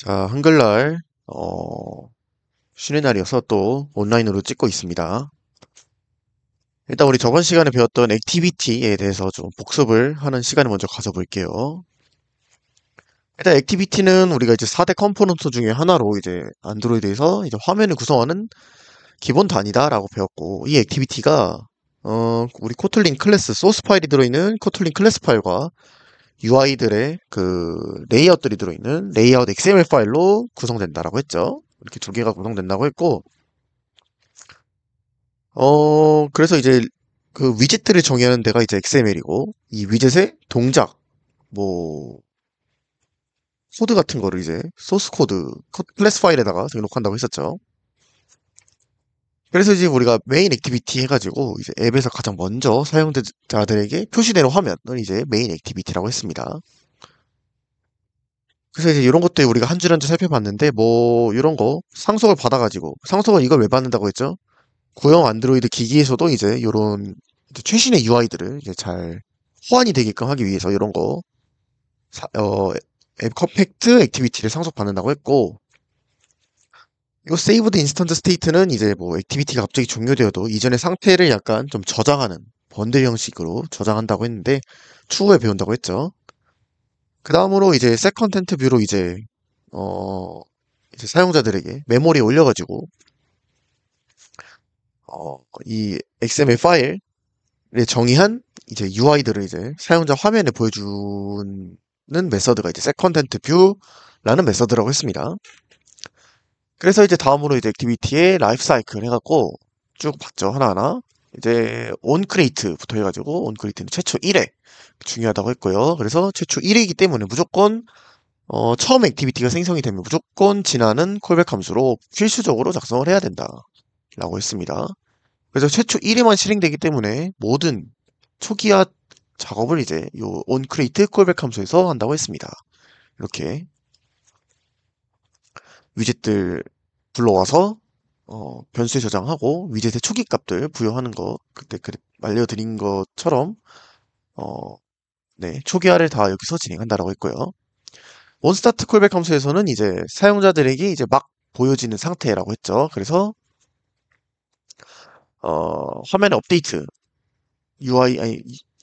자, 한글날, 쉬는 날이어서 또 온라인으로 찍고 있습니다. 일단 우리 저번 시간에 배웠던 액티비티에 대해서 좀 복습을 하는 시간을 먼저 가져볼게요. 일단 액티비티는 우리가 이제 4대 컴포넌트 중에 하나로 이제 안드로이드에서 이제 화면을 구성하는 기본 단위다라고 배웠고, 이 액티비티가, 우리 코틀린 클래스, 소스 파일이 들어있는 코틀린 클래스 파일과 UI들의 그 레이아웃들이 들어있는 레이아웃 XML 파일로 구성된다라고 했죠. 이렇게 두 개가 구성된다고 했고, 그래서 이제 그 위젯들을 정의하는 데가 이제 XML이고, 이 위젯의 동작, 뭐, 코드 같은 거를 이제 소스 코드, 클래스 파일에다가 등록한다고 했었죠. 그래서 이제 우리가 메인 액티비티 해가지고 이제 앱에서 가장 먼저 사용자들에게 표시되는 화면을 이제 메인 액티비티라고 했습니다. 그래서 이제 이런 것들 우리가 한 줄 한 줄 살펴봤는데 뭐 이런 거 상속을 받아가지고 상속은 이걸 왜 받는다고 했죠? 구형 안드로이드 기기에서도 이제 이런 최신의 UI들을 이제 잘 호환이 되게끔 하기 위해서 이런 거 앱 컴팩트 액티비티를 상속받는다고 했고, 이거 세이브드 인스턴트 스테이트는 이제 뭐 액티비티가 갑자기 종료되어도 이전의 상태를 약간 좀 저장하는 번들 형식으로 저장한다고 했는데 추후에 배운다고 했죠. 그 다음으로 이제 셋 컨텐트 뷰로 어 이제 사용자들에게 메모리에 올려가지고 이 XML 파일에 정의한 이제 UI들을 이제 사용자 화면에 보여주는 메서드가 이제 셋 컨텐트 뷰라는 메서드라고 했습니다. 그래서 이제 다음으로 이제 액티비티의 라이프 사이클 해갖고 쭉 봤죠. 하나하나. 이제 온 크리에이트부터 해가지고 온 크리에이트는 최초 1회 중요하다고 했고요. 그래서 최초 1회이기 때문에 무조건 처음 액티비티가 생성이 되면 무조건 지나는 콜백 함수로 필수적으로 작성을 해야 된다라고 했습니다. 그래서 최초 1회만 실행되기 때문에 모든 초기화 작업을 이제 요 onCreate 콜백 함수에서 한다고 했습니다. 이렇게 위젯들 불러와서 변수에 저장하고 위젯의 초기 값들 부여하는 거 그때 알려드린 것처럼 어, 네, 초기화를 다 여기서 진행한다라고 했고요. onStart 콜백 함수에서는 이제 사용자들에게 이제 막 보여지는 상태라고 했죠. 그래서 화면의 업데이트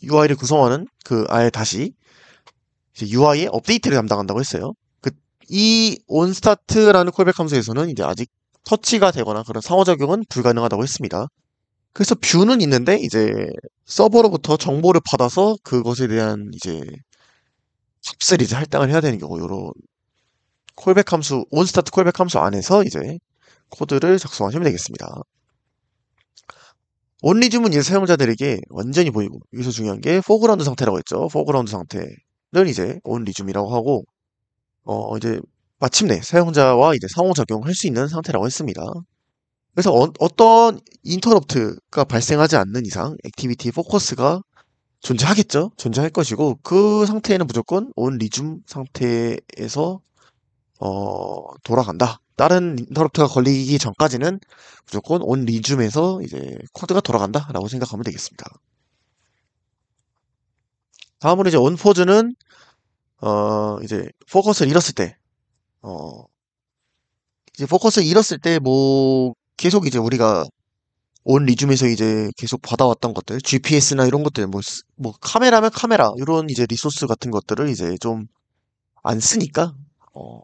UI를 구성하는 그 아예 다시 이제 UI의 업데이트를 담당한다고 했어요. 이 onStart라는 콜백 함수에서는 이제 아직 터치가 되거나 그런 상호작용은 불가능하다고 했습니다. 그래서 뷰는 있는데 이제 서버로부터 정보를 받아서 그것에 대한 이제 값을 이제 할당을 해야 되는 경우 요런 콜백 함수 onStart 콜백 함수 안에서 이제 코드를 작성하시면 되겠습니다. 온리즘은 이제 사용자들에게 완전히 보이고 여기서 중요한 게 포그라운드 상태라고 했죠. 포그라운드 상태를 이제 온리즘이라고 하고 이제 마침내 사용자와 이제 상호작용할 수 있는 상태라고 했습니다. 그래서 떤 인터럽트가 발생하지 않는 이상 액티비티 포커스가 존재하겠죠? 존재할 것이고 그 상태에는 무조건 온 리줌 상태에서 돌아간다. 다른 인터럽트가 걸리기 전까지는 무조건 온 리줌에서 이제 코드가 돌아간다라고 생각하면 되겠습니다. 다음으로 이제 온 포즈는 이제 포커스를 잃었을 때 이제 포커스를 잃었을 때 뭐 계속 이제 우리가 온 리줌에서 이제 계속 받아왔던 것들, GPS나 이런 것들, 뭐 카메라면 카메라 이런 이제 리소스 같은 것들을 이제 좀 안 쓰니까 어,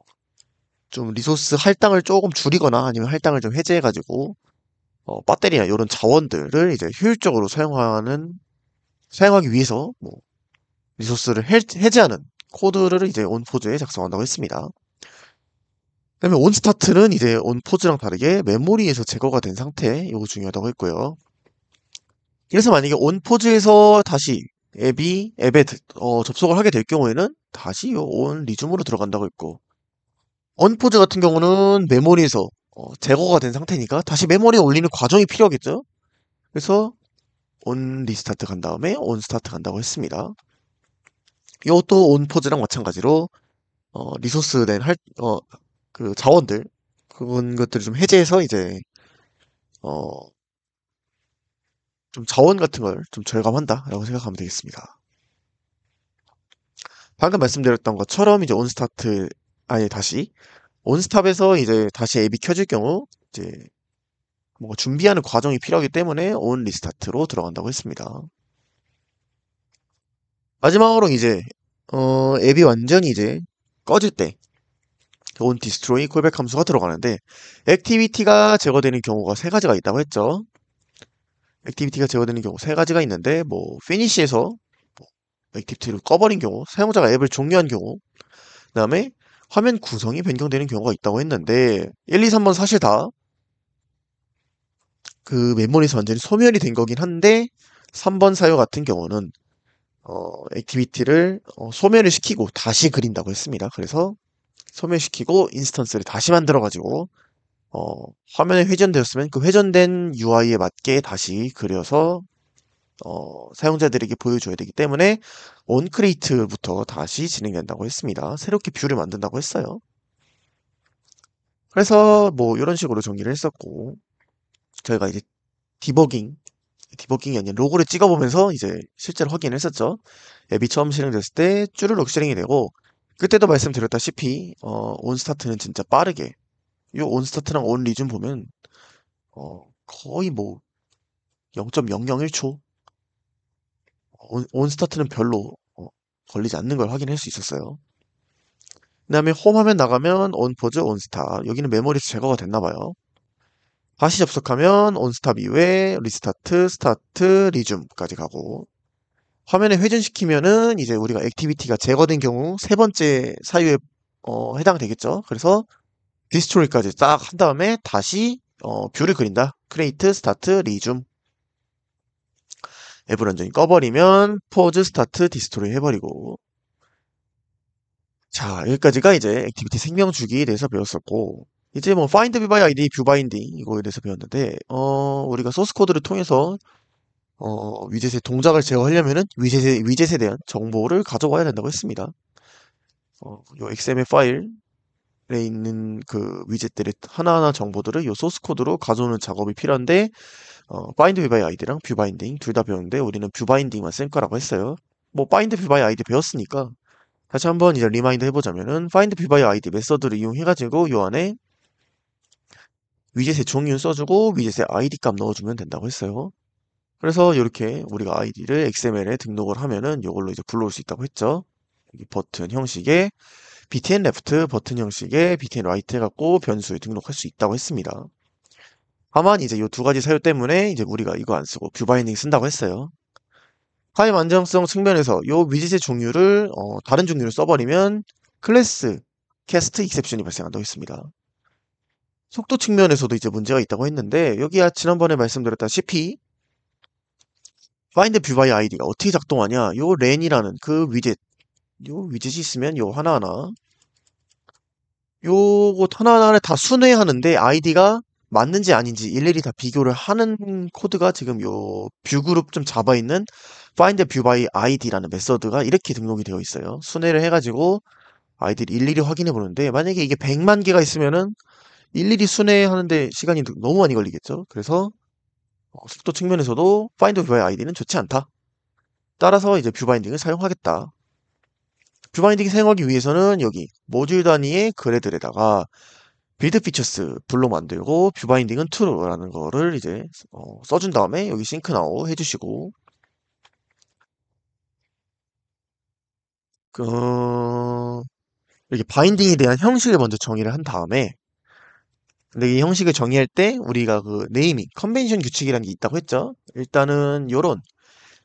좀 리소스 할당을 조금 줄이거나 아니면 할당을 좀 해제해가지고 배터리나 이런 자원들을 이제 효율적으로 사용하기 위해서 뭐 리소스를 해제하는 코드를 이제 온포즈에 작성한다고 했습니다. 그다음에 온스타트는 이제 온포즈랑 다르게 메모리에서 제거가 된 상태, 이거 중요하다고 했고요. 그래서 만약에 온포즈에서 다시 앱에 접속을 하게 될 경우에는 다시 온 리즘으로 들어간다고 했고, 온포즈 같은 경우는 메모리에서 제거가 된 상태니까 다시 메모리에 올리는 과정이 필요하겠죠. 그래서 온 리스타트 간 다음에 온 스타트 간다고 했습니다. 이것도 온포즈랑 마찬가지로 리소스 그 자원들 그런 것들을 좀 해제해서 이제 어, 좀 자원 같은 걸 좀 절감한다라고 생각하면 되겠습니다. 방금 말씀드렸던 것처럼 이제 온스타트 아예 다시 온스탑에서 이제 다시 앱이 켜질 경우 이제 뭔가 준비하는 과정이 필요하기 때문에 온 리스타트로 들어간다고 했습니다. 마지막으로 이제 앱이 완전히 이제 꺼질 때 온 디스트로이 콜백 함수가 들어가는데 액티비티가 제거되는 경우가 세 가지가 있다고 했죠. 액티비티가 제거되는 경우 세 가지가 있는데 뭐 피니시에서 뭐 액티비티를 꺼버린 경우, 사용자가 앱을 종료한 경우, 그다음에 화면 구성이 변경되는 경우가 있다고 했는데 1, 2, 3번 사실 다 그 메모리에서 완전히 소멸이 된 거긴 한데 3번 사유 같은 경우는 액티비티를 소멸을 시키고 다시 그린다고 했습니다. 그래서 소멸시키고 인스턴스를 다시 만들어가지고 화면에 회전되었으면 그 회전된 UI에 맞게 다시 그려서 사용자들에게 보여줘야 되기 때문에 onCreate부터 다시 진행된다고 했습니다. 새롭게 뷰를 만든다고 했어요. 그래서 뭐 이런 식으로 정리를 했었고 저희가 이제 디버깅이 아니라 로고를 찍어보면서 이제 실제로 확인을 했었죠. 앱이 처음 실행됐을 때 쭈르륵 실행이 되고 그때도 말씀드렸다시피 온스타트는 진짜 빠르게 이 온스타트랑 온리준 보면 거의 뭐 0.001초 온스타트는 별로 걸리지 않는 걸 확인할 수 있었어요. 그 다음에 홈 화면 나가면 온포즈 온스타 여기는 메모리에서 제거가 됐나 봐요. 다시 접속하면 온스탑 이후에 리스타트, 스타트, 리줌까지 가고 화면에 회전시키면은 이제 우리가 액티비티가 제거된 경우 세 번째 사유에 해당되겠죠. 그래서 디스토리까지 싹 한 다음에 다시 뷰를 그린다. 크레이트, 스타트, 리줌. 앱을 완전히 꺼버리면 포즈, 스타트, 디스토리 해버리고 자 여기까지가 이제 액티비티 생명 주기에 대해서 배웠었고 이제 뭐 find view by id, view binding 이거에 대해서 배웠는데 우리가 소스 코드를 통해서 위젯의 동작을 제어하려면은 위젯에 대한 정보를 가져와야 된다고 했습니다. 요 XML 파일에 있는 그 위젯들의 하나하나 정보들을 요 소스 코드로 가져오는 작업이 필요한데 find view by id랑 view binding 둘 다 배웠는데 우리는 view binding만 쓸 거라고 했어요. 뭐 find view by id 배웠으니까 다시 한번 이제 리마인드 해보자면은 find view by id 메서드를 이용해가지고 요 안에 위젯의 종류 써주고 위젯의 id 값 넣어주면 된다고 했어요. 그래서 이렇게 우리가 아이디를 XML에 등록을 하면은 이걸로 이제 불러올 수 있다고 했죠. 여기 버튼 형식의 btn left 버튼 형식의 btn right 해갖고 변수에 등록할 수 있다고 했습니다. 다만 이제 이 두 가지 사유 때문에 이제 우리가 이거 안 쓰고 뷰 바인딩 쓴다고 했어요. 타임 안정성 측면에서 이 위젯의 종류를 다른 종류를 써버리면 클래스 캐스트 익셉션이 발생한다고 했습니다. 속도 측면에서도 이제 문제가 있다고 했는데 여기야 지난번에 말씀드렸다시피 find view by id가 어떻게 작동하냐 요 렌이라는 그 요 위젯이 있으면 요 하나하나 요것 하나하나를 다 순회하는데 아이디가 맞는지 아닌지 일일이 다 비교를 하는 코드가 지금 요 뷰 그룹 좀 잡아 있는 find view by id라는 메서드가 이렇게 등록이 되어 있어요. 순회를 해가지고 아이디를 일일이 확인해 보는데 만약에 이게 100만 개가 있으면은 일일이 순회하는데 시간이 너무 많이 걸리겠죠. 그래서 속도 측면에서도 find view by id는 좋지 않다. 따라서 이제 뷰 바인딩을 사용하겠다. 뷰 바인딩 사용하기 위해서는 여기 모듈 단위의 그래들에다가 빌드 피처스 불로 만들고 뷰 바인딩은 true라는 거를 이제 써준 다음에 여기 싱크 나우 해주시고 이렇게 바인딩에 대한 형식을 먼저 정의를 한 다음에 근데 이 형식을 정의할 때 우리가 그 네이밍 컨벤션 규칙이라는 게 있다고 했죠. 일단은 요런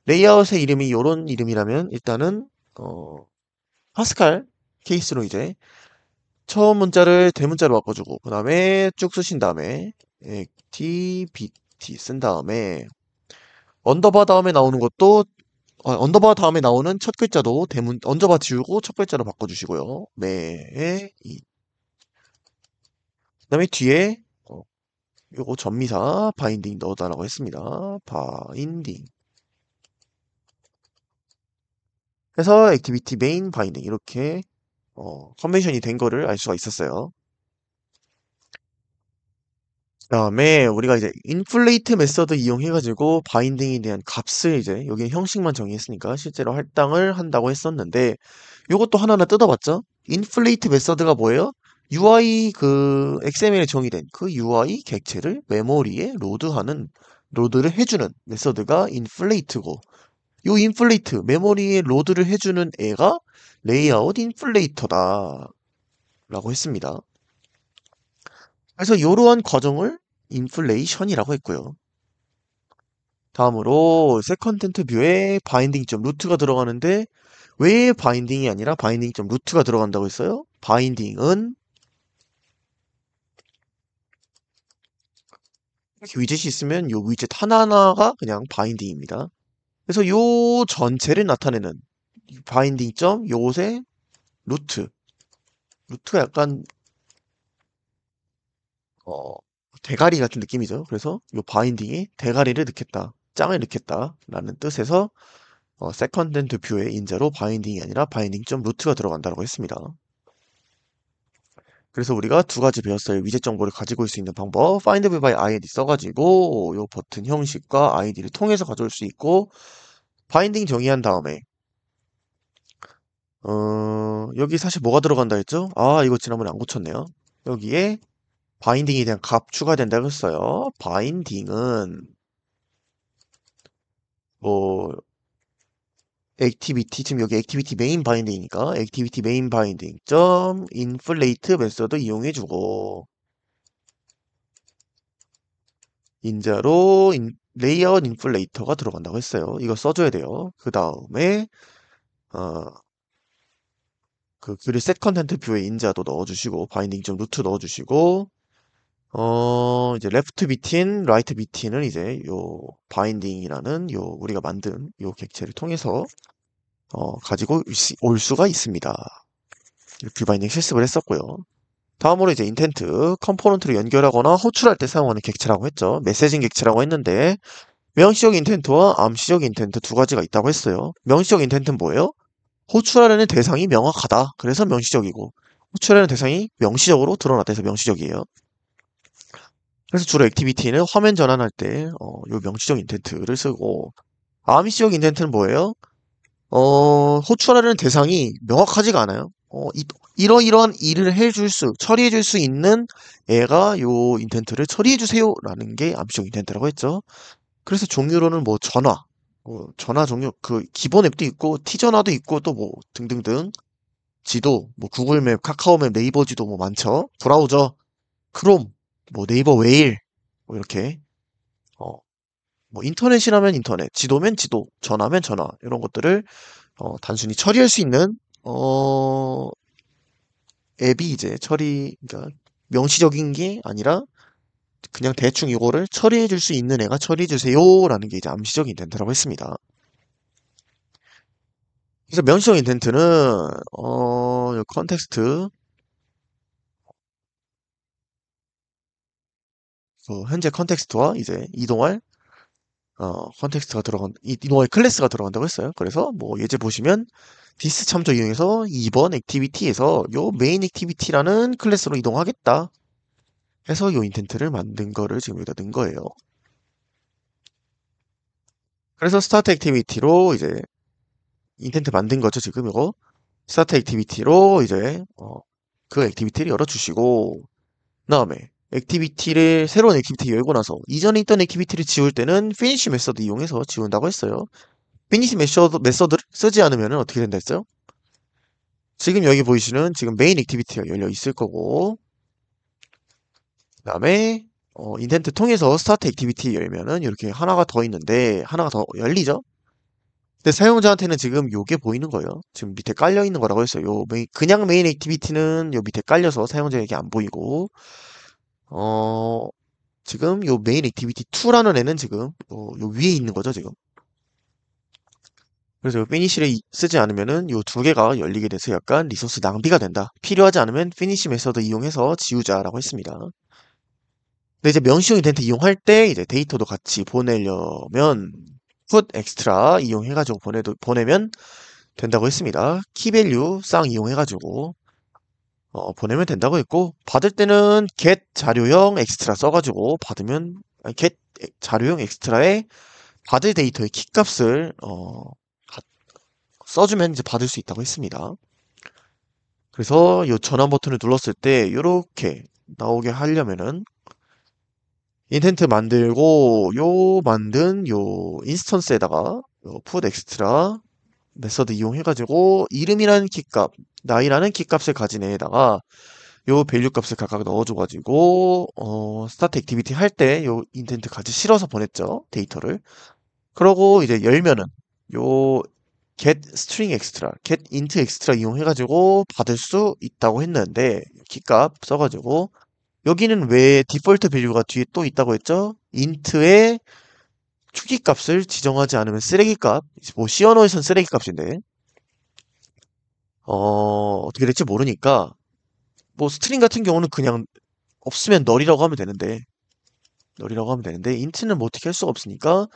레이아웃의 이름이 요런 이름이라면 일단은 파스칼 케이스로 이제 처음 문자를 대문자로 바꿔주고 그 다음에 쭉 쓰신 다음에 activity 쓴 다음에 언더바 다음에 나오는 것도 언더바 다음에 나오는 첫 글자도 언더바 지우고 첫 글자로 바꿔주시고요. 그다음에 뒤에 요거 전미사 바인딩 넣어달라고 했습니다. 바인딩 해서 액티비티 메인 바인딩 이렇게 컨벤션이 된 거를 알 수가 있었어요. 그다음에 우리가 이제 인플레이트 메서드 이용해가지고 바인딩에 대한 값을 이제 여기 형식만 정의했으니까 실제로 할당을 한다고 했었는데 요것도 하나하나 뜯어봤죠? 인플레이트 메서드가 뭐예요? UI 그 XML에 정의된 그 UI 객체를 메모리에 로드를 해주는 메서드가 인플레이트고, 요 인플레이트 메모리에 로드를 해주는 애가 레이아웃 인플레이터다 라고 했습니다. 그래서 이러한 과정을 인플레이션이라고 했고요. 다음으로 세컨텐트 뷰에 바인딩 점 루트가 들어가는데, 왜 바인딩이 아니라 바인딩.점 루트가 들어간다고 했어요? 바인딩은 이렇게 위젯이 있으면 요 위젯 하나하나가 그냥 바인딩입니다. 그래서 요 전체를 나타내는 바인딩.점 요것의 루트가 약간 어, 대가리 같은 느낌이죠. 그래서 요 바인딩에 대가리를 넣겠다, 짱을 넣겠다 라는 뜻에서 세컨덴트 뷰의 인자로 바인딩이 아니라 바인딩.점 루트가 들어간다고 했습니다. 그래서 우리가 두 가지 배웠어요. 위젯 정보를 가지고 올 수 있는 방법, find by id 써가지고 요 버튼 형식과 id를 통해서 가져올 수 있고, 바인딩 정의한 다음에 여기 사실 뭐가 들어간다 했죠? 아, 이거 지난번에 안 고쳤네요. 여기에 바인딩에 대한 값 추가된다고 했어요. 바인딩은 뭐 액티비티, 지금 여기 액티비티 메인 바인딩이니까 액티비티 메인 바인딩 점 인플레이트 메서드 이용해주고, 인자로 레이아웃 인플레이터가 들어간다고 했어요. 이거 써줘야 돼요. 그 다음에 어, 그 그릴 셋 컨텐트 뷰에 인자도 넣어주시고 바인딩 점 루트 넣어주시고, 이제 레프트 비틴, 라이트 비틴은 이제 요 바인딩이라는 요 우리가 만든 요 객체를 통해서 가지고 올 수가 있습니다. 뷰 바인딩 실습을 했었고요. 다음으로 이제 인텐트, 컴포넌트를 연결하거나 호출할 때 사용하는 객체라고 했죠. 메시징 객체라고 했는데, 명시적 인텐트와 암시적 인텐트 두 가지가 있다고 했어요. 명시적 인텐트는 뭐예요? 호출하려는 대상이 명확하다. 그래서 명시적이고, 호출하려는 대상이 명시적으로 드러났다 해서 명시적이에요. 그래서 주로 액티비티는 화면 전환할 때, 요 명시적 인텐트를 쓰고, 암시적 인텐트는 뭐예요? 호출하려는 대상이 명확하지가 않아요. 이러이러한 일을 처리해줄 수 있는 애가 요 인텐트를 처리해주세요 라는 게 암시적 인텐트라고 했죠. 그래서 종류로는 뭐 전화 종류, 그 기본 앱도 있고, 티전화도 있고, 또 뭐 등등등, 지도, 뭐 구글맵, 카카오맵, 네이버 지도 뭐 많죠. 브라우저, 크롬, 뭐 네이버 웨일, 뭐 이렇게, 어, 뭐 인터넷이라면 인터넷, 지도면 지도, 전화면 전화, 이런 것들을 단순히 처리할 수 있는 앱이 이제 그러니까 명시적인 게 아니라 그냥 대충 이거를 처리해 줄 수 있는 애가 처리해 주세요라는 게 이제 암시적 인텐트라고 했습니다. 그래서 명시적 인텐트는 요 컨텍스트, 그 현재 컨텍스트와 이제 이동할 클래스가 들어간다고 했어요. 그래서 뭐 예제 보시면 디스 참조 이용해서 2번 액티비티에서 요 메인 액티비티라는 클래스로 이동하겠다 해서 요 인텐트를 만든 거를 지금 여기다 넣은 거예요. 그래서 스타트 액티비티로 이제 인텐트 만든 거죠, 지금 이거. 스타트 액티비티로 이제 그 액티비티를 열어주시고, 그다음에 새로운 액티비티 열고 나서 이전에 있던 액티비티를 지울 때는 피니시 메서드 이용해서 지운다고 했어요. 피니시 메서드를 쓰지 않으면 어떻게 된다 했어요? 지금 여기 보이시는 지금 메인 액티비티가 열려 있을 거고, 그다음에 인텐트 통해서 스타트 액티비티 열면은 이렇게 하나가 더 있는데 하나가 더 열리죠? 근데 사용자한테는 지금 요게 보이는 거예요. 지금 밑에 깔려 있는 거라고 했어요. 그냥 메인 액티비티는 요 밑에 깔려서 사용자에게 안 보이고, 어, 지금 요 메인 액티비티 2라는 애는 지금 요 위에 있는 거죠, 지금. 그래서 요 피니시를 쓰지 않으면은 요 두 개가 열리게 돼서 약간 리소스 낭비가 된다. 필요하지 않으면 피니시 메서드 이용해서 지우자라고 했습니다. 근데 이제 명시형 인텐트 이용할 때 이제 데이터도 같이 보내려면 put extra 이용해가지고 보내면 된다고 했습니다. 키밸류 쌍 이용해가지고 보내면 된다고 했고, 받을 때는 get 자료형 엑스트라 써가지고 get 자료형 엑스트라에 받을 데이터의 키값을 써주면 이제 받을 수 있다고 했습니다. 그래서 요 전환 버튼을 눌렀을 때 요렇게 나오게 하려면은 인텐트 만들고 요 만든 요 인스턴스에다가 요 put extra 메서드 이용해가지고 이름이라는 키값, 나이라는 키값을 가진 애에다가 요 밸류 값을 각각 넣어줘가지고 스타트 액티비티 할 때 요 인텐트 같이 실어서 보냈죠, 데이터를. 그러고 이제 열면은 요 get string extra, get int extra 이용해가지고 받을 수 있다고 했는데 키값 써가지고 여기는 왜 디폴트 밸류가 뒤에 또 있다고 했죠? int의 추기값을 지정하지 않으면 쓰레기값, 뭐 C언어에선 쓰레기값인데 어떻게 될지 모르니까 뭐 스트링 같은 경우는 그냥 없으면 널이라고 하면 되는데 int는 뭐 어떻게 할 수가 없으니까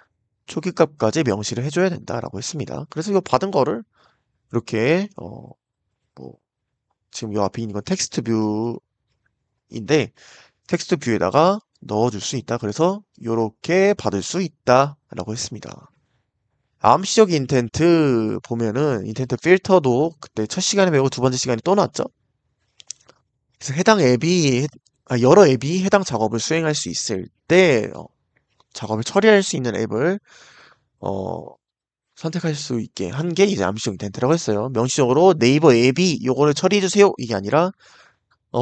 초기값까지 명시를 해줘야 된다라고 했습니다. 그래서 이거 받은 거를 이렇게 뭐 지금 요 앞에 있는 건 텍스트 뷰인데 텍스트 뷰에다가 넣어줄 수 있다. 그래서 이렇게 받을 수 있다라고 했습니다. 암시적 인텐트 보면은 인텐트 필터도 그때 첫 시간에 배우고 두 번째 시간에 또 나왔죠. 그래서 해당 앱이 여러 앱이 해당 작업을 수행할 수 있을 때 작업을 처리할 수 있는 앱을 어, 선택할 수 있게 한 게 이제 암시적 인텐트라고 했어요. 명시적으로 네이버 앱이 요거를 처리해주세요 이게 아니라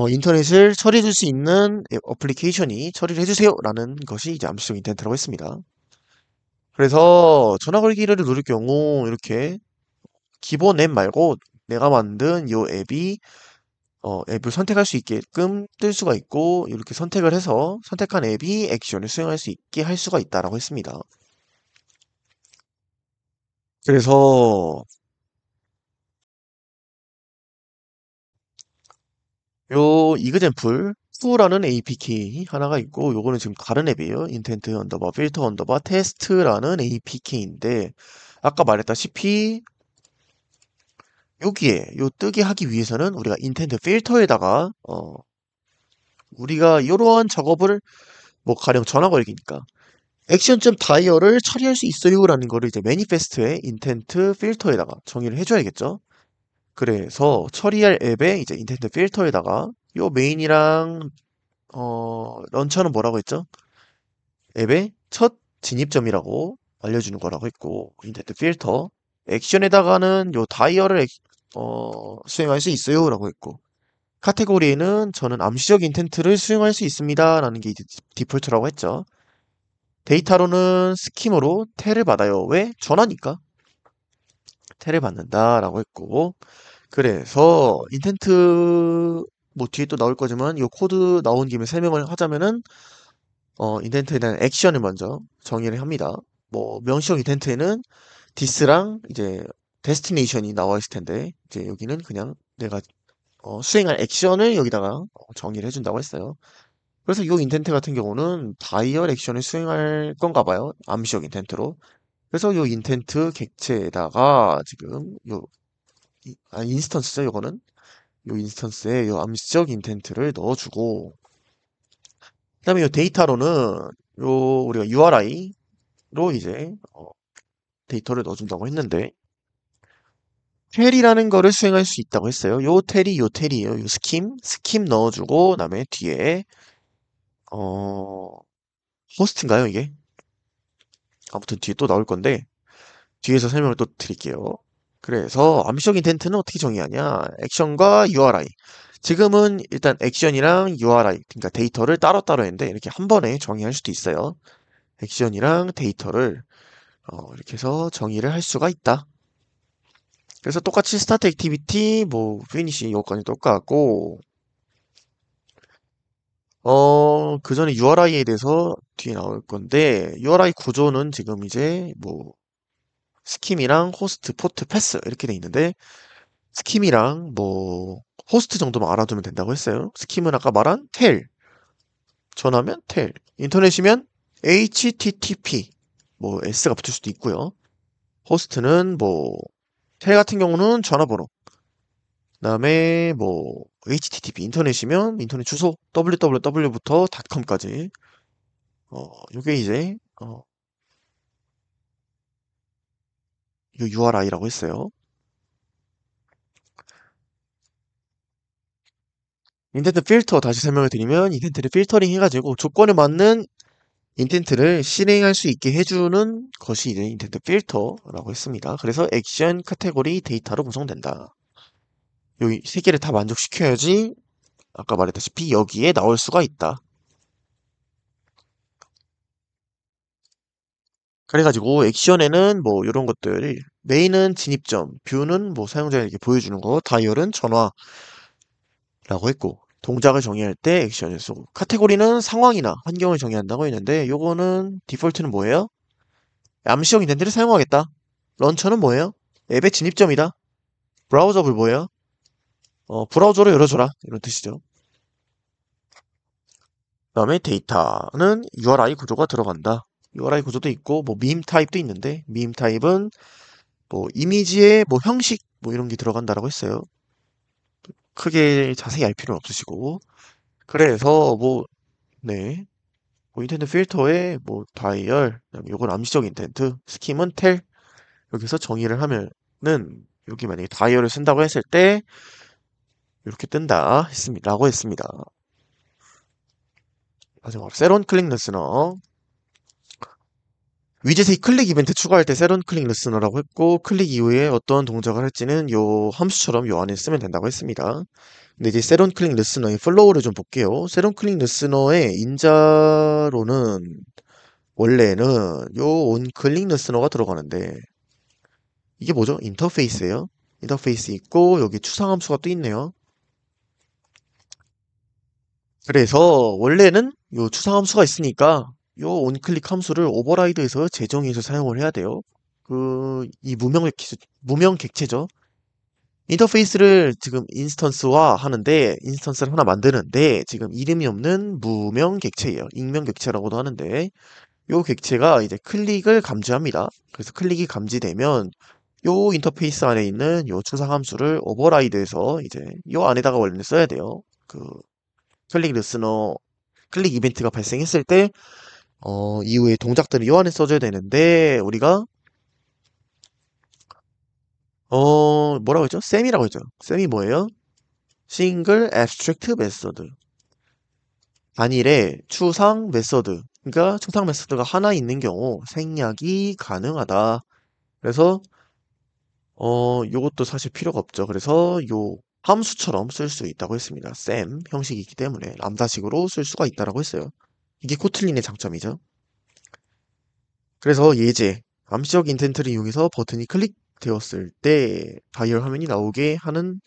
인터넷을 처리해줄 수 있는 어플리케이션이 처리를 해주세요라는 것이 이제 암시적 인텐트라고 했습니다. 그래서 전화 걸기를 누를 경우 이렇게 기본 앱 말고 내가 만든 요 앱이 앱을 선택할 수 있게끔 뜰 수가 있고 이렇게 선택을 해서 선택한 앱이 액션을 수행할 수 있게 할 수가 있다라고 했습니다. 그래서 요 이그젠플 2라는 APK 하나가 있고 요거는 지금 다른 앱이에요. 인텐트 언더바 필터 언더바 테스트라는 APK인데 아까 말했다시피 여기에 요 뜨게 하기 위해서는 우리가 인텐트 필터에다가 우리가 이러한 작업을 뭐 가령 전화 걸기니까 액션점 다이얼을 처리할 수 있어요라는 거를 이제 매니페스트의 인텐트 필터에다가 정의를 해줘야겠죠. 그래서 처리할 앱의 이제 인텐트 필터에다가 요 메인이랑 런처는 뭐라고 했죠? 앱의 첫 진입점이라고 알려주는 거라고 했고 인텐트 필터 액션에다가는 요 다이얼을 수행할 수 있어요라고 했고 카테고리에는 저는 암시적 인텐트를 수행할 수 있습니다라는 게 이제 디폴트라고 했죠. 데이터로는 스킴으로 텔을 받아요. 왜? 전화니까 텔을 받는다라고 했고 그래서 인텐트 뭐 뒤에 또 나올 거지만 이 코드 나온 김에 설명을 하자면은 인텐트에 대한 액션을 먼저 정의를 합니다. 뭐 명시적 인텐트에는 디스랑 이제 데스티네이션이 나와 있을 텐데 이제 여기는 그냥 내가 수행할 액션을 여기다가 정의를 해준다고 했어요. 그래서 이 인텐트 같은 경우는 다이얼 액션을 수행할 건가 봐요. 암시적 인텐트로. 그래서 이 인텐트 객체에다가 지금 인스턴스죠, 요거는. 요 인스턴스에 요 암시적 인텐트를 넣어주고 그다음에 요 데이터로는 요 우리가 URI로 이제 데이터를 넣어준다고 했는데 텔이라는 거를 수행할 수 있다고 했어요. 요 텔이에요. 요 스킴 넣어주고 그다음에 뒤에 어 호스트인가요, 이게? 아무튼 뒤에 또 나올 건데 뒤에서 설명을 또 드릴게요. 그래서 암시적 인텐트는 어떻게 정의하냐? 액션과 URI. 지금은 일단 액션이랑 URI, 그러니까 데이터를 따로따로 했는데 이렇게 한 번에 정의할 수도 있어요. 액션이랑 데이터를 이렇게 해서 정의를 할 수가 있다. 그래서 똑같이 스타트 액티비티, 뭐 피니시 요건이 똑같고 그 전에 URI에 대해서 뒤에 나올 건데 URI 구조는 지금 이제 뭐 스킴이랑 호스트, 포트, 패스 이렇게 돼 있는데 스킴이랑 뭐 호스트 정도만 알아두면 된다고 했어요. 스킴은 아까 말한 텔, 전화면 텔, 인터넷이면 HTTP, 뭐 S가 붙을 수도 있고요. 호스트는 뭐 텔 같은 경우는 전화번호, 그다음에 뭐 HTTP 인터넷이면 인터넷 주소 www부터 .com까지 요게 이제 요 URI라고 했어요. 인텐트 필터 다시 설명을 드리면 인텐트를 필터링 해가지고 조건에 맞는 인텐트를 실행할 수 있게 해주는 것이 이제 인텐트 필터라고 했습니다. 그래서 액션, 카테고리, 데이터로 구성된다. 여기 세 개를 다 만족시켜야지 아까 말했다시피 여기에 나올 수가 있다. 그래가지고 액션에는 뭐 이런 것들 메인은 진입점, 뷰는 뭐 사용자에게 보여주는 거, 다이얼은 전화라고 했고 동작을 정의할 때 액션을 쓰고 카테고리는 상황이나 환경을 정의한다고 했는데 요거는 디폴트는 뭐예요? 암시형 인텐트를 사용하겠다. 런처는 뭐예요? 앱의 진입점이다. 브라우저를 뭐예요? 브라우저로 열어줘라 이런 뜻이죠. 그 다음에 데이터는 URI 구조가 들어간다. URI 구조도 있고 뭐 밈 타입도 있는데 밈 타입은 뭐 이미지의 뭐 형식 뭐 이런 게 들어간다라고 했어요. 크게 자세히 알 필요는 없으시고 그래서 뭐 네. 뭐 인텐트 필터에 뭐 다이얼 그다음에 요건 암시적 인텐트 스킴은 텔 여기서 정의를 하면은 여기 만약에 다이얼을 쓴다고 했을 때 이렇게 뜬다 했습니다. 라고 했습니다. 마지막으로 세론 클릭 리스너 위젯의 클릭 이벤트 추가할 때 세론 클릭 리스너라고 했고 클릭 이후에 어떤 동작을 할지는 요 함수처럼 요 안에 쓰면 된다고 했습니다. 근데 이제 세론 클릭 리스너의 플로우를 좀 볼게요. 세론 클릭 리스너의 인자로는 원래는 요 온 클릭 리스너가 들어가는데 이게 뭐죠? 인터페이스예요. 인터페이스 있고 여기 추상 함수가 또 있네요. 그래서 원래는 요 추상 함수가 있으니까 요 온클릭 함수를 오버라이드해서 재정의해서 사용을 해야 돼요. 이 무명 객체죠. 인터페이스를 지금 인스턴스화 하는데 인스턴스를 하나 만드는데 지금 이름이 없는 무명 객체예요. 익명 객체라고도 하는데 요 객체가 이제 클릭을 감지합니다. 그래서 클릭이 감지되면 요 인터페이스 안에 있는 요 추상 함수를 오버라이드해서 이제 요 안에다가 원래 써야 돼요. 클릭 리스너 클릭 이벤트가 발생했을 때 이후에 동작들을 요 안에 써줘야 되는데 우리가 뭐라고 했죠? 셈이라고 했죠. 셈이 뭐예요? 싱글 애브스트랙트 메서드 단일의 추상 메서드 그러니까 추상 메서드가 하나 있는 경우 생략이 가능하다. 그래서 요것도 사실 필요가 없죠. 그래서 요 함수처럼 쓸 수 있다고 했습니다. 셈 형식이기 때문에 람다식으로 쓸 수가 있다라고 했어요. 이게 코틀린의 장점이죠. 그래서 예제 암시적 인텐트를 이용해서 버튼이 클릭되었을 때 다이얼 화면이 나오게 하는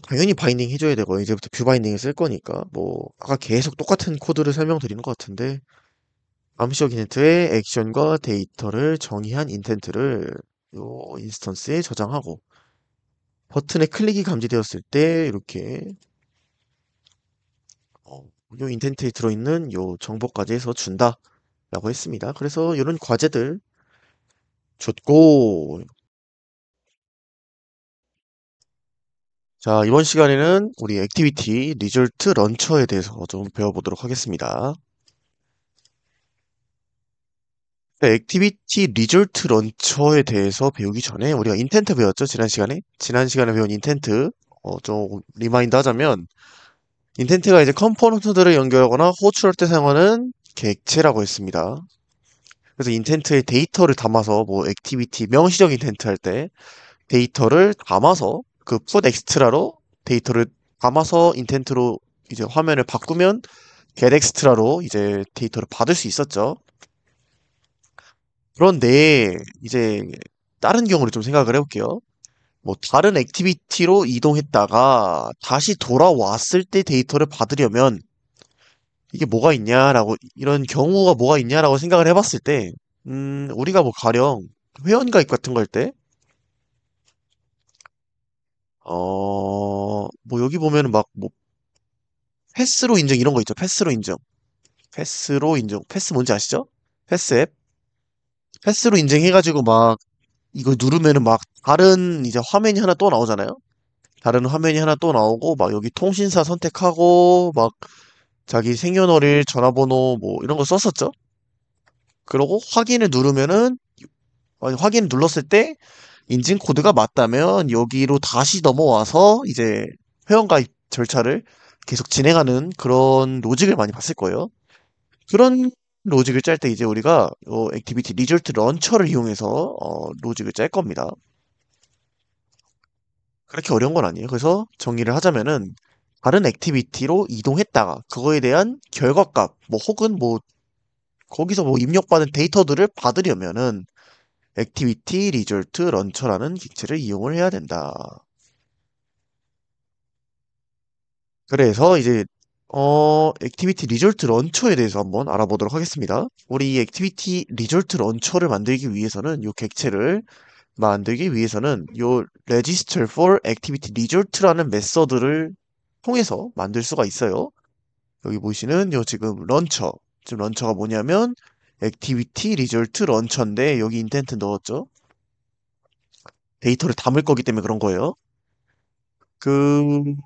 당연히 바인딩 해줘야 되고 이제부터 뷰 바인딩을 쓸 거니까 뭐 아까 계속 똑같은 코드를 설명드리는 것 같은데 암시적 인텐트의 액션과 데이터를 정의한 인텐트를 요 인스턴스에 저장하고 버튼에 클릭이 감지되었을 때 이렇게 요 인텐트에 들어있는 요 정보까지 해서 준다라고 했습니다. 그래서 이런 과제들 줬고 자 이번 시간에는 우리 액티비티 리졸트 런처에 대해서 좀 배워보도록 하겠습니다. 네, 액티비티 리졸트 런처에 대해서 배우기 전에 우리가 인텐트 배웠죠? 지난 시간에? 지난 시간에 배운 인텐트 좀 리마인드 하자면 인텐트가 이제 컴포넌트들을 연결하거나 호출할 때 사용하는 객체라고 했습니다. 그래서 인텐트에 데이터를 담아서 뭐 액티비티 명시적 인텐트 할 때 데이터를 담아서 풋 엑스트라로 데이터를 담아서 인텐트로 이제 화면을 바꾸면 get 엑스트라로 이제 데이터를 받을 수 있었죠. 그런데 이제 다른 경우를 좀 생각을 해볼게요. 뭐 다른 액티비티로 이동했다가 다시 돌아왔을 때 데이터를 받으려면 이게 뭐가 있냐라고 이런 경우가 뭐가 있냐라고 생각을 해봤을 때 우리가 뭐 가령 회원가입 같은 거 할 때 뭐 여기 보면은 막 뭐 패스로 인증 이런 거 있죠. 패스로 인증. 패스로 인증. 패스 뭔지 아시죠? 패스 앱. 패스로 인증해가지고 막 이거 누르면은 막 다른 이제 화면이 하나 또 나오잖아요. 다른 화면이 하나 또 나오고 막 여기 통신사 선택하고 막 자기 생년월일 전화번호 뭐 이런 거 썼었죠. 그러고 확인을 누르면은 확인 눌렀을 때 인증 코드가 맞다면 여기로 다시 넘어와서 이제 회원가입 절차를 계속 진행하는 그런 로직을 많이 봤을 거예요. 그런 로직을 짤 때 이제 우리가 액티비티 리졸트 런처를 이용해서 로직을 짤 겁니다. 그렇게 어려운 건 아니에요. 그래서 정리를 하자면은 다른 액티비티로 이동했다가 그거에 대한 결과값 뭐 혹은 뭐 거기서 뭐 입력받은 데이터들을 받으려면은 액티비티 리졸트 런처라는 객체를 이용을 해야 된다. 그래서 이제 액티비티 리졸트 런처에 대해서 한번 알아보도록 하겠습니다. 우리 이 액티비티 리졸트 런처를 만들기 위해서는 요 객체를 만들기 위해서는 요 register for activity result라는 메서드를 통해서 만들 수가 있어요. 여기 보시는 요 지금 런처. 지금 런처가 뭐냐면 activity result 런처인데 여기 인텐트 넣었죠. 데이터를 담을 거기 때문에 그런 거예요.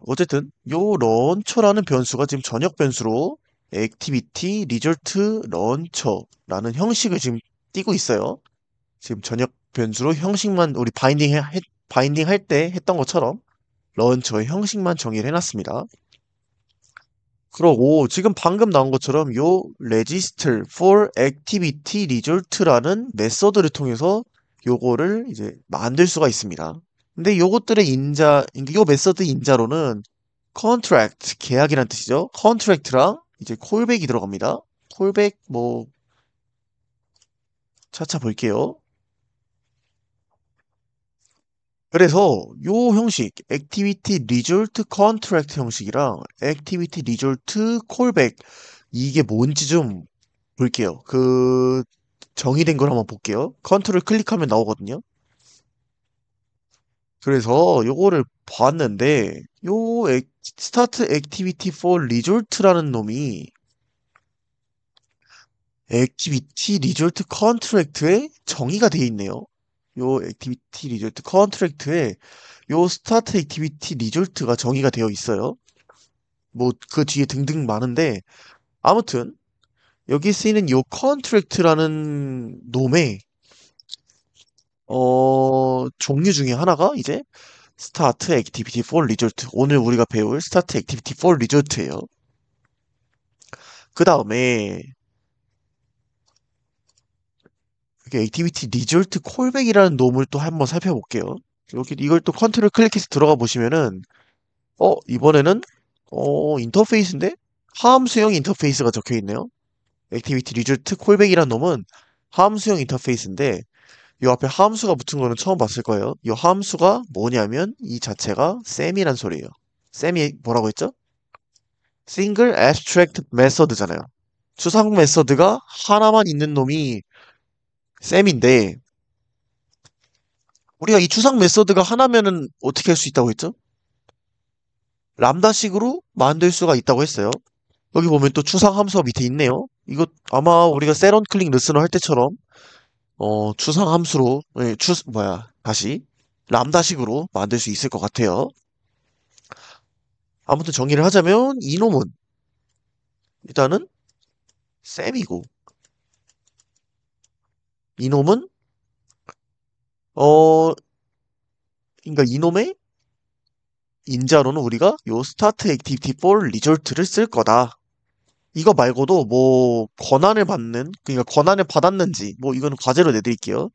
어쨌든 요 런처라는 변수가 지금 전역 변수로 activity result launcher라는 형식을 지금 띄고 있어요. 지금 전역 변수로 형식만 우리 바인딩 할 때 했던 것처럼 런처의 형식만 정의를 해놨습니다. 그러고 지금 방금 나온 것처럼 요 register for activity result라는 메서드를 통해서 요거를 이제 만들 수가 있습니다. 근데 요것들의 요 메서드 인자로는 contract, 계약이란 뜻이죠. contract랑 이제 콜백이 들어갑니다. 콜백 뭐 차차 볼게요. 그래서 요 형식, activity result contract 형식이랑 activity result callback 이게 뭔지 좀 볼게요. 정의된 걸 한번 볼게요. 컨트롤 클릭하면 나오거든요. 그래서 요거를 봤는데 start activity for result라는 놈이 activity result contract에 정의가 되어 있네요. 요 activity result contract에 요 start activity result가 정의가 되어 있어요. 뭐 그 뒤에 등등 많은데 아무튼 여기 쓰이는 요 contract라는 놈의 종류 중에 하나가 이제 start activity for result. 오늘 우리가 배울 start activity for result예요. 그 다음에 이게 activity result callback이라는 놈을 또 한번 살펴볼게요. 여기 이걸 또 컨트롤 클릭해서 들어가 보시면은 이번에는 인터페이스인데 함수형 인터페이스가 적혀 있네요. 액티비티 리졸트 콜백이란 놈은 함수형 인터페이스인데 이 앞에 함수가 붙은 거는 처음 봤을 거예요. 이 함수가 뭐냐면 이 자체가 셈이란 소리예요. 셈이 뭐라고 했죠? Single Abstract Method잖아요. 추상 메서드가 하나만 있는 놈이 셈인데 우리가 이 추상 메서드가 하나면은 어떻게 할 수 있다고 했죠? 람다식으로 만들 수가 있다고 했어요. 여기 보면 또 추상 함수가 밑에 있네요. 이거 아마 우리가 셋온 클릭 리스너 할 때처럼 추상 함수로 다시 람다식으로 만들 수 있을 것 같아요. 아무튼 정리를 하자면 이놈은 일단은 셈이고 이놈은 어 그러니까 이놈의 인자로는 우리가 요 start activity for result를 쓸 거다. 이거 말고도 뭐 그러니까 권한을 받았는지 뭐 이거는 과제로 내드릴게요.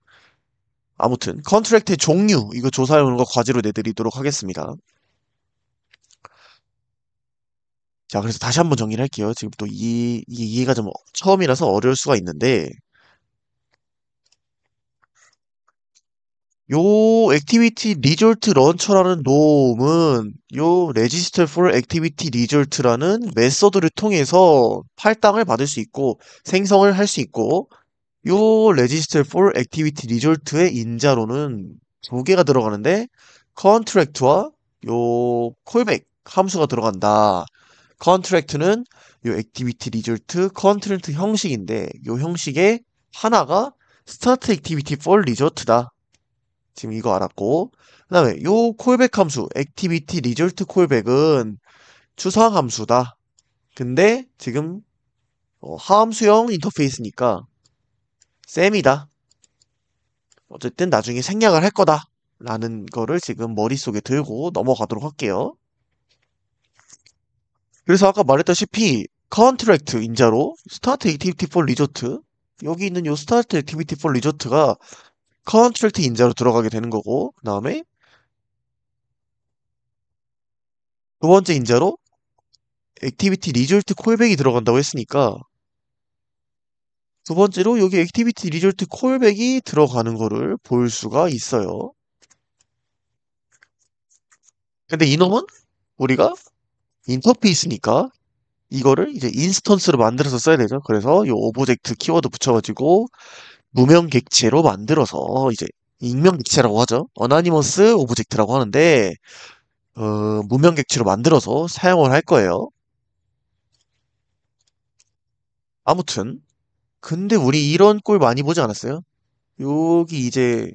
아무튼 컨트랙트의 종류 이거 조사해오는 거 과제로 내드리도록 하겠습니다. 자, 그래서 다시 한번 정리를 할게요. 지금 또 이게 이해가 좀 처음이라서 어려울 수가 있는데 요 액티비티 리졸트 런처라는 놈은 요 register for activity result라는 메서드를 통해서 할당을 받을 수 있고 생성을 할 수 있고 요 register for activity result의 인자로는 두 개가 들어가는데 contract와 요 callback 함수가 들어간다. contract는 요 activity result contract 형식인데 요 형식의 하나가 start activity for result다. 지금 이거 알았고 그 다음에 요 콜백 함수 activity result 콜백은 추상 함수다. 근데 지금 함수형 인터페이스니까 셈이다. 어쨌든 나중에 생략을 할 거다. 라는 거를 지금 머릿속에 들고 넘어가도록 할게요. 그래서 아까 말했다시피 컨트랙트 인자로 스타트 액티비티 폴 리조트 여기 있는 요 스타트 액티비티 폴 리조트가 컨트랙트 인자로 들어가게 되는 거고 그다음에 두 번째 인자로 액티비티 리졸트 콜백이 들어간다고 했으니까 두 번째로 여기 액티비티 리졸트 콜백이 들어가는 거를 볼 수가 있어요. 근데 이놈은 우리가 인터페이스니까 이거를 이제 인스턴스로 만들어서 써야 되죠. 그래서 이 오브젝트 키워드 붙여가지고 무명 객체로 만들어서 이제 익명 객체라고 하죠. 어나니머스 오브젝트라고 하는데 무명 객체로 만들어서 사용을 할 거예요. 아무튼 근데 우리 이런 꼴 많이 보지 않았어요? 여기 이제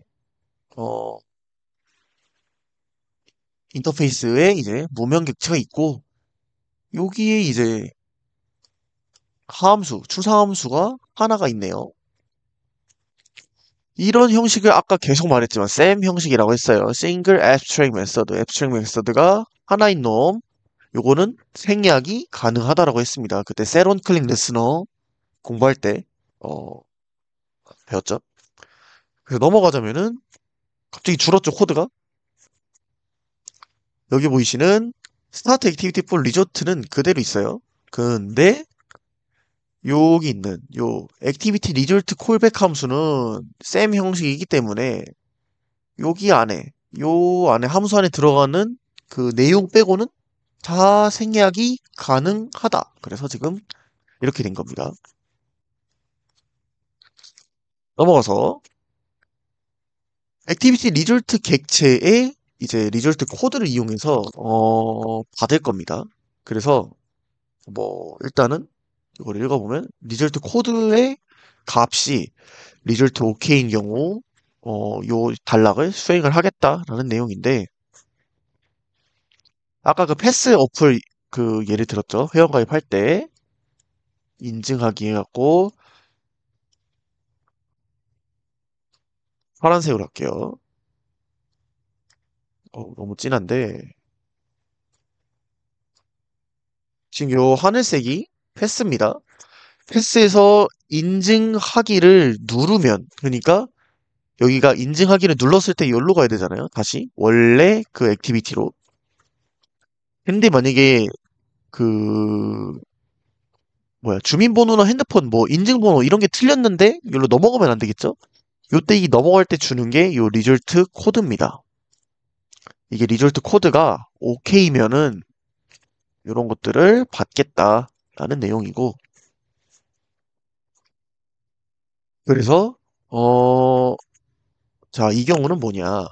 어 인터페이스에 이제 무명 객체가 있고 여기에 이제 함수, 추상함수가 하나가 있네요. 이런 형식을 아까 계속 말했지만 SAM 형식이라고 했어요. Single Abstract Method. Abstract Method가 하나인 놈. 요거는 생략이 가능하다라고 했습니다. 그때 세론 클릭 레스너 공부할 때 어, 배웠죠. 그래서 넘어가자면은 갑자기 줄었죠, 코드가. 여기 보이시는 스타트 액티비티 폴 리조트는 그대로 있어요. 근데 여기 있는 요 액티비티 리졸트 콜백 함수는 셈 형식이기 때문에 여기 안에 요 안에 함수 안에 들어가는 그 내용 빼고는 다 생략이 가능하다. 그래서 지금 이렇게 된 겁니다. 넘어가서 액티비티 리졸트 객체의 이제 리졸트 코드를 이용해서 받을 겁니다. 그래서 뭐 일단은 이걸 읽어보면 리졸트 코드의 값이 리졸트 OK인 경우 요 단락을 수행을 하겠다라는 내용인데 아까 그 패스 어플 그 예를 들었죠. 회원가입할 때 인증하기 해갖고 파란색으로 할게요. 너무 진한데 지금 요 하늘색이 패스입니다. 패스에서 인증하기를 누르면 그러니까 여기가 인증하기를 눌렀을 때 여기로 가야 되잖아요. 다시 원래 그 액티비티로. 근데 만약에 그 뭐야 주민번호나 핸드폰 뭐 인증번호 이런 게 틀렸는데 여기로 넘어가면 안 되겠죠? 요때 이 넘어갈 때 주는 게 요 리졸트 코드입니다. 이게 리졸트 코드가 OK면은 이런 것들을 받겠다라는 내용이고 그래서 어, 자, 이 경우는 뭐냐?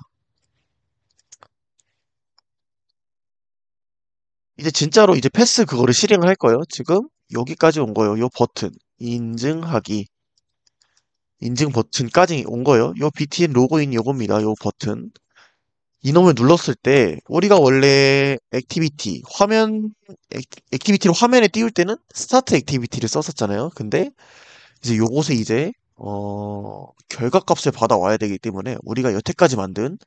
이제 진짜로 이제 패스 그거를 실행을 할 거예요. 지금 여기까지 온 거예요. 요 버튼 인증하기 인증 버튼까지 온 거예요. 요 BTN 로그인 요겁니다. 요 버튼 이놈을 눌렀을 때 우리가 원래 액티비티 화면 액티비티를 화면에 띄울 때는 스타트 액티비티를 썼었잖아요. 근데 이제 요것에 이제 결과값을 받아와야 되기 때문에 우리가 여태까지 만든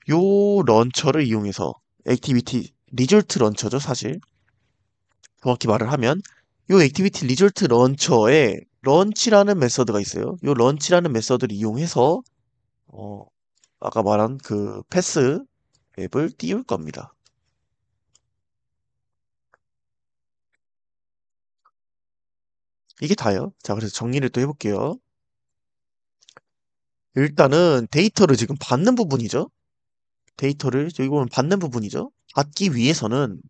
요 런처를 이용해서 액티비티 리졸트 런처죠, 사실. 정확히 말을 하면 요 액티비티 리졸트 런처에 런치라는 메서드가 있어요. 요 런치라는 메서드를 이용해서 어, 아까 말한 그 패스 앱을 띄울 겁니다. 이게 다예요. 자, 그래서 정리를 또 해볼게요. 일단은 데이터를 지금 받는 부분이죠. 데이터를 여기 보면 받는 부분이죠. 받기 위해서는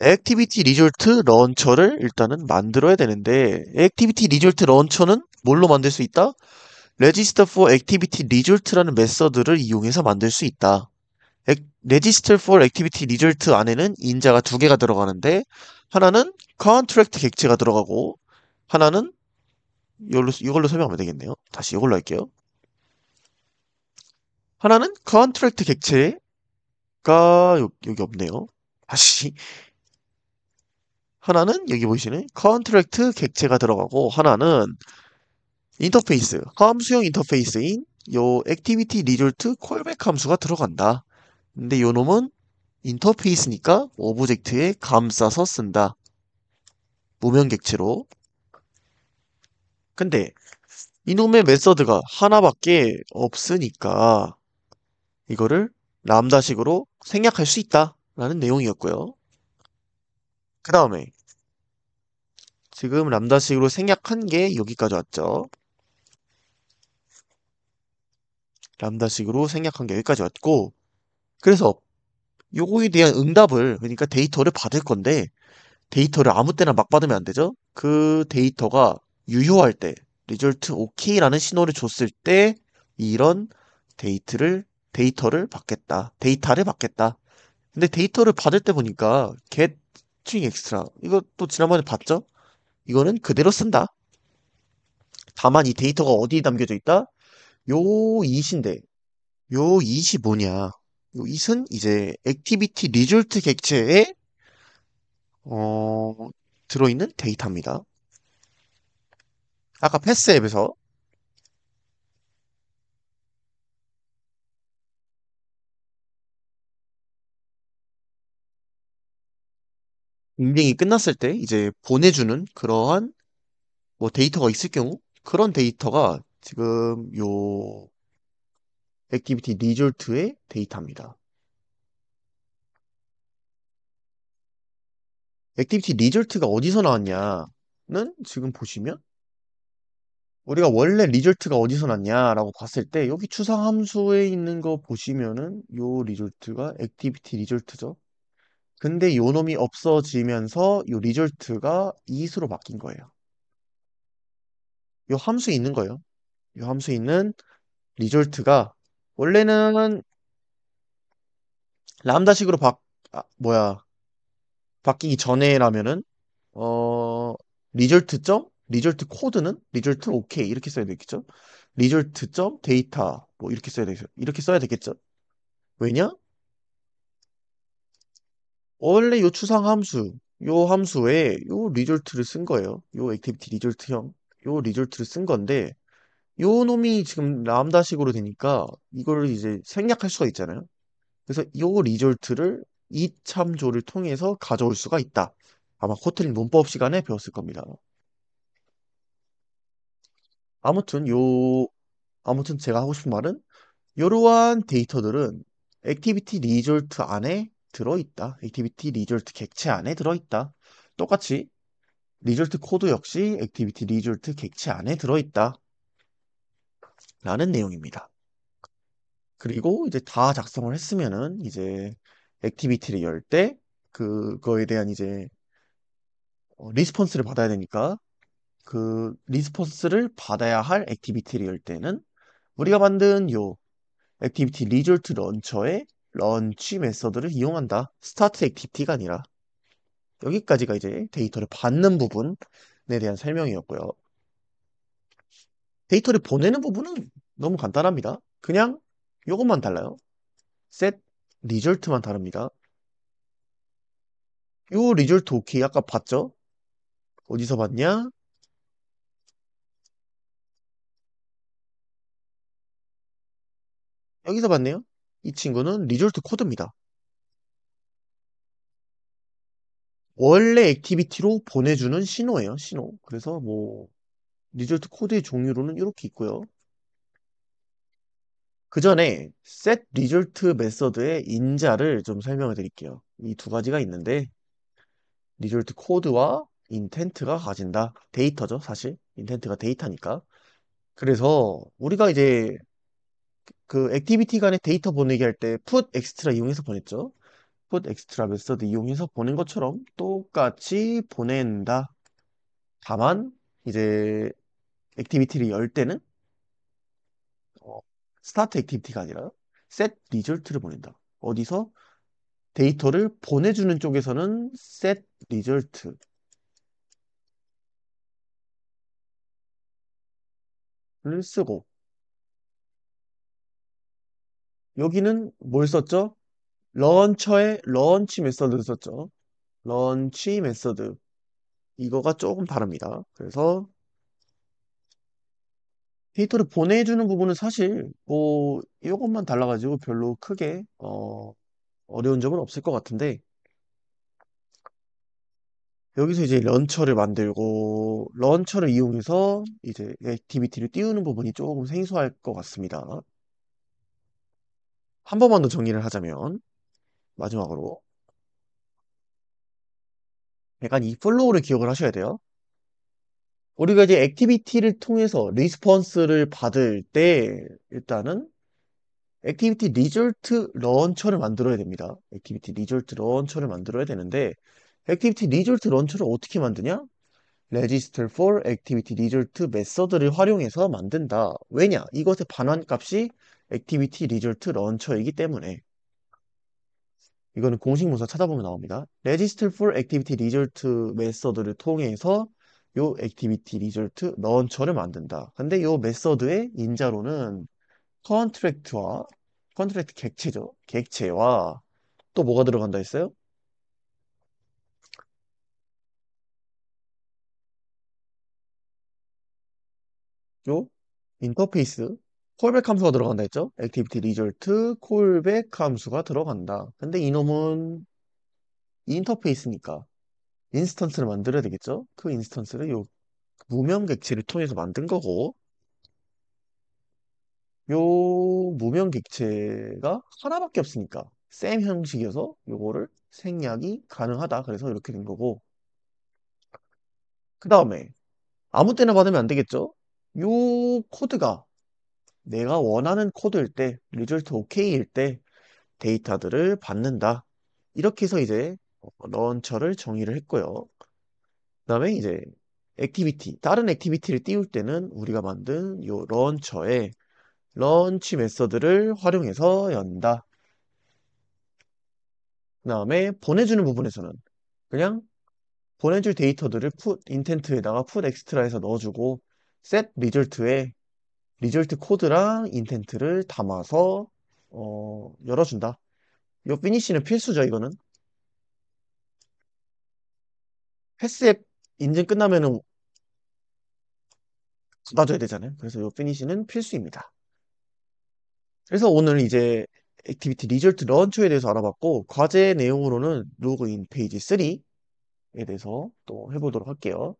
액티비티 리졸트 런처를 일단은 만들어야 되는데 액티비티 리졸트 런처는 뭘로 만들 수 있다? register for activity result라는 메서드를 이용해서 만들 수 있다. register for activity result 안에는 인자가 두 개가 들어가는데 하나는 contract 객체가 들어가고 하나는 이걸로 설명하면 되겠네요. 다시 이걸로 할게요. 하나는 contract 객체가 여기 없네요. 다시 하나는 여기 보이시는 컨트랙트 객체가 들어가고 하나는 인터페이스, 함수형 인터페이스인 요 액티비티 리졸트 콜백 함수가 들어간다. 근데 요 놈은 인터페이스니까 오브젝트에 감싸서 쓴다. 무면 객체로. 근데 이놈의 메서드가 하나밖에 없으니까 이거를 람다식으로 생략할 수 있다. 라는 내용이었고요. 그 다음에 지금 람다식으로 생략한 게 여기까지 왔죠. 람다식으로 생략한 게 여기까지 왔고 그래서 요거에 대한 응답을 그러니까 데이터를 받을 건데 데이터를 아무 때나 막 받으면 안 되죠. 그 데이터가 유효할 때 result OK라는 신호를 줬을 때 이런 데이터를 받겠다. 데이터를 받겠다. 근데 데이터를 받을 때 보니까 get string extra 이것도 지난번에 봤죠? 이거는 그대로 쓴다. 다만 이 데이터가 어디에 담겨져 있다? 요 it인데 요 it이 뭐냐? 요 it은 이제 액티비티 리졸트 객체에 어, 들어있는 데이터입니다. 아까 패스 앱에서 인증이 끝났을 때 이제 보내주는 그러한 뭐 데이터가 있을 경우 그런 데이터가 지금 요 액티비티 리졸트의 데이터입니다. 액티비티 리졸트가 어디서 나왔냐는 지금 보시면 우리가 원래 리졸트가 어디서 났냐라고 봤을 때 여기 추상 함수에 있는 거 보시면은 요 리졸트가 액티비티 리졸트죠. 근데 요 놈이 없어지면서 요 리졸트가 이수로 바뀐 거예요. 요 함수에 있는 거예요. 요 함수에 있는 리졸트가 원래는 람다식으로 바뀌기 전에라면은 리졸트 코드는 리졸트 오케이 이렇게 써야 되겠죠. 리졸트 점 데이터 뭐 이렇게 써야 되죠. 이렇게 써야 되겠죠. 왜냐? 원래 요 추상 함수 요 함수에 요 리졸트를 쓴 거예요. 요 액티비티 리졸트형 요 리졸트를 쓴 건데 요 놈이 지금 람다식으로 되니까 이거를 이제 생략할 수가 있잖아요. 그래서 요 리졸트를 이참조를 통해서 가져올 수가 있다. 아마 코트링 문법 시간에 배웠을 겁니다. 아무튼 아무튼 제가 하고 싶은 말은 이러한 데이터들은 액티비티 리졸트 안에 들어있다. 액티비티 리졸트 객체 안에 들어있다. 똑같이 리졸트 코드 역시 액티비티 리졸트 객체 안에 들어있다. 라는 내용입니다. 그리고 이제 다 작성을 했으면은 이제 액티비티를 열 때 그거에 대한 이제 리스폰스를 받아야 되니까 그 리스폰스를 받아야 할 액티비티를 열 때는 우리가 만든 요 액티비티 리졸트 런처의 런치 메서드를 이용한다. 스타트 액티비티가 아니라 여기까지가 이제 데이터를 받는 부분에 대한 설명이었고요. 데이터를 보내는 부분은 너무 간단합니다. 그냥 요것만 달라요. set 리졸트만 다릅니다. 요 리졸트 오케이 아까 봤죠? 어디서 봤냐? 여기서 봤네요. 이 친구는 리졸트 코드입니다. 원래 액티비티로 보내주는 신호예요, 신호. 그래서 뭐 리졸트 코드의 종류로는 이렇게 있고요. 그 전에 set result 메서드의 인자를 좀 설명을 드릴게요. 이 두 가지가 있는데 result 코드와 intent가 가진다. 데이터죠, 사실. intent가 데이터니까. 그래서 우리가 이제 그 액티비티 간에 데이터 보내기 할 때 put extra 이용해서 보냈죠. put extra 메서드 이용해서 보낸 것처럼 똑같이 보낸다. 다만 이제 액티비티를 열 때는 스타트 액티비티가 아니라 set result를 보낸다. 어디서? 데이터를 보내주는 쪽에서는 set result를 쓰고 여기는 뭘 썼죠? 런처의 런치 메서드를 썼죠. 런치 메서드 이거가 조금 다릅니다. 그래서 데이터를 보내주는 부분은 사실 뭐 이것만 달라가지고 별로 크게 어려운 점은 없을 것 같은데, 여기서 이제 런처를 만들고, 런처를 이용해서 이제 액티비티를 띄우는 부분이 조금 생소할 것 같습니다. 한 번만 더 정리를 하자면, 마지막으로, 약간 이 플로우를 기억을 하셔야 돼요. 우리가 이제 액티비티를 통해서 리스폰스를 받을 때, 일단은 액티비티 리졸트 런처를 만들어야 됩니다. 액티비티 리졸트 런처를 만들어야 되는데, 액티비티 리졸트 런처를 어떻게 만드냐? register for activity result 메서드를 활용해서 만든다. 왜냐? 이것의 반환값이 activity result launcher이기 때문에. 이거는 공식 문서 찾아보면 나옵니다. register for activity result 메서드를 통해서 요 activity result launcher를 만든다. 근데 요 메서드의 인자로는 contract와 contract 객체죠. 객체와 또 뭐가 들어간다 했어요? 요 인터페이스 콜백 함수가 들어간다 했죠? 액티비티 리졸트 콜백 함수가 들어간다. 근데 이놈은 인터페이스니까 인스턴스를 만들어야 되겠죠? 그 인스턴스를 요 무명 객체를 통해서 만든 거고 요 무명 객체가 하나밖에 없으니까 셈 형식이어서 요거를 생략이 가능하다. 그래서 이렇게 된 거고 그 다음에 아무 때나 받으면 안 되겠죠? 요 코드가 내가 원하는 코드일 때 리졸트 OK일 때 데이터들을 받는다. 이렇게 해서 이제 런처를 정의를 했고요. 그다음에 이제 액티비티, 다른 액티비티를 띄울 때는 우리가 만든 요 런처에 런치 메서드를 활용해서 연다. 그다음에 보내주는 부분에서는 그냥 보내줄 데이터들을 put 인텐트에다가 put extra해서 넣어주고 set result에 리졸트 코드랑 인텐트를 담아서 열어준다. 요 피니시는 필수죠, 이거는. 패스앱 인증 끝나면은 닫아줘야 되잖아요. 그래서 요 피니시는 필수입니다. 그래서 오늘 이제 액티비티 리졸트 런처에 대해서 알아봤고 과제 내용으로는 로그인 페이지 3에 대해서 또 해보도록 할게요.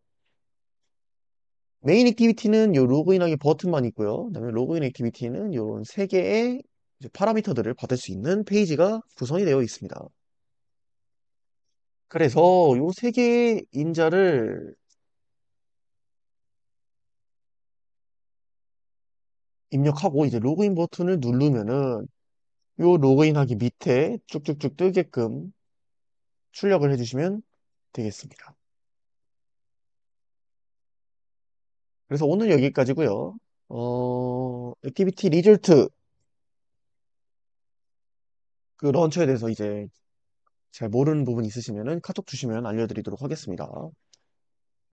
메인 액티비티는 요 로그인하기 버튼만 있고요. 그다음에 로그인 액티비티는 요런 세 개의 이제 파라미터들을 받을 수 있는 페이지가 구성이 되어 있습니다. 그래서 요 세 개의 인자를 입력하고 이제 로그인 버튼을 누르면은 요 로그인하기 밑에 쭉쭉쭉 뜨게끔 출력을 해주시면 되겠습니다. 그래서 오늘 여기까지고요. 액티비티 리졸트 그 런처에 대해서 이제 잘 모르는 부분 있으시면은 카톡 주시면 알려드리도록 하겠습니다.